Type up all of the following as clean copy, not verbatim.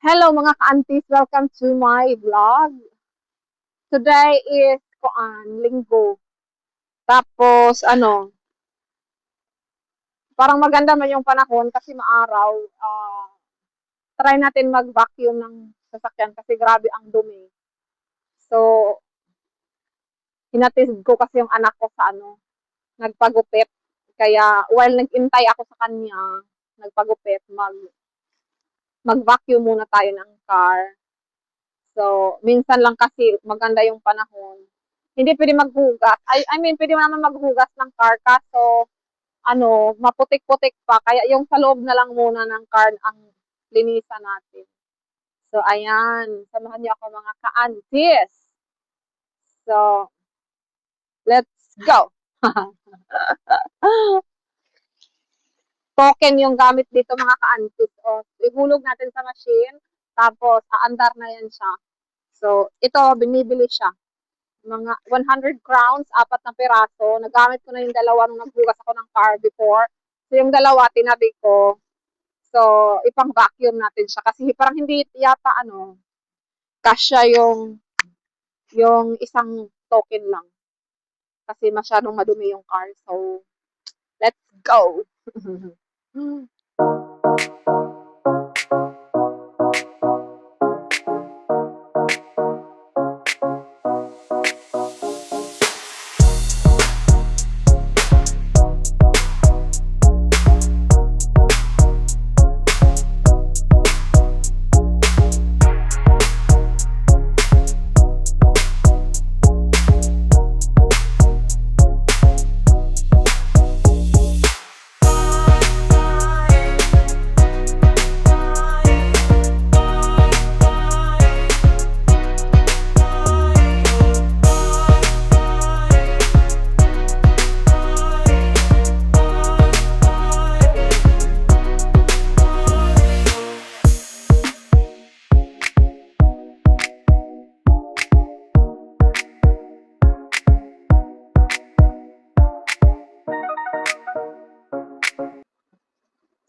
Hello mga ka-aunties, welcome to my vlog. Today is linggo. Tapos parang maganda man yung panahon kasi maaraw. Try natin mag-vacuum ng sasakyan kasi grabe ang dumi. So, hinatid ko kasi yung anak ko sa nagpagupit. Kaya while nag-intay ako sa kanya, nagpagupit, mag-vacuum muna tayo ng car. So, minsan lang kasi maganda yung panahon. Hindi pwede maghugas. I mean, pwede naman maghugas ng car kaso, maputik-putik pa. Kaya yung sa loob na lang muna ng car ang linisan natin. So, ayan. Samahan niyo ako mga ka-aunties. So, let's go. Token yung gamit dito mga ka-aunties. O, ihulog natin sa machine. Tapos, aandar na yan siya. So, ito, binibili siya. Mga 100 crowns, 4 na piraso. Nagamit ko na yung dalawa nung nagbugas ako ng car before. So, yung dalawa, tinabi ko. So, ipang vacuum natin siya. Kasi parang hindi yata, kasya yung isang token lang. Kasi masyadong madumi yung car. So, let's go!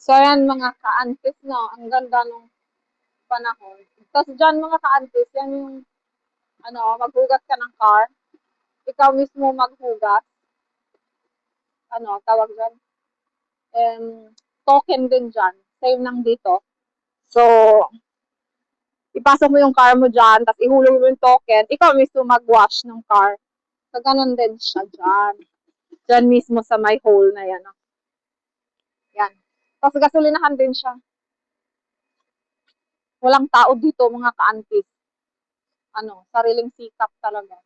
So, ayan mga ka-aunties, no? Ang ganda nung panahon. Tapos dyan mga ka-aunties, yan yung, maghugas ka ng car. Ikaw mismo maghugas. Tawag dyan? Token din dyan. Same lang dito. So, ipasok mo yung car mo dyan, tapos ihulog mo yung token. Ikaw mismo mag-wash ng car. So, ganun din siya dyan. Dyan mismo sa may hole na yan. Yan. Tapos gasolinahan din siya. Walang tao dito, mga ka-aunties. Sariling sikap talaga.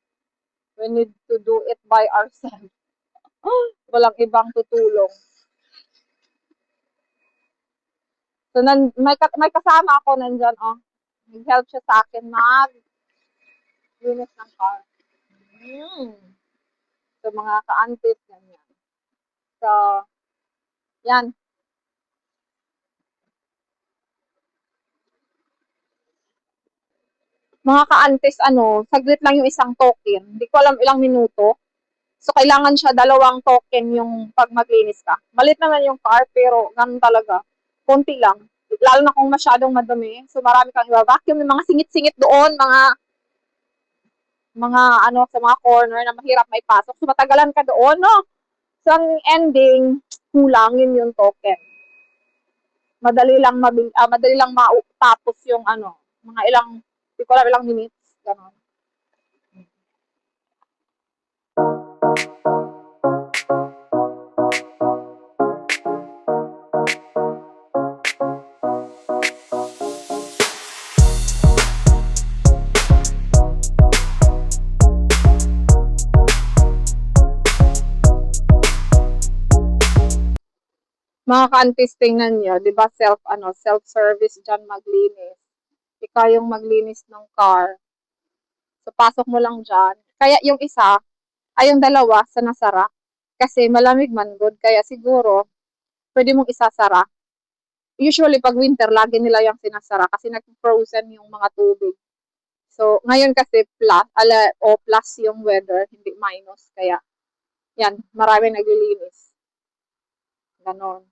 We need to do it by ourselves. Walang ibang tutulong. So, may kasama ako nandyan, nag-help siya sa akin linis ng car. So, mga ka-aunties, ganyan. So, yan. Mga ka-aunties, saglit lang yung isang token. Hindi ko alam ilang minuto. So, kailangan siya 2 token yung pag maglinis ka. Malit naman yung car, pero ganun talaga. Konti lang. Lalo na kung masyadong madumi. So, marami kang i-vacuum. Yung mga singit-singit doon, sa mga corner na mahirap may pasok. So, matagalan ka doon, no? So, ang ending, kulangin yung token. Madali lang matapos yung mga hindi ko alam ilang minutes. Ganon. Mga ka-aunties, tingnan nyo, di ba self-service dyan maglinis. Ikaw yung maglinis ng car. So, pasok mo lang dyan. Kaya yung isa, yung dalawa sa nasara. Kasi malamig man good. Kaya siguro, pwede mong isasara. Usually, pag winter, lagi nila yung sinasara kasi nag-frozen yung mga tubig. So, ngayon kasi plus yung weather, hindi minus. Kaya, yan, marami naglilinis. Ganon.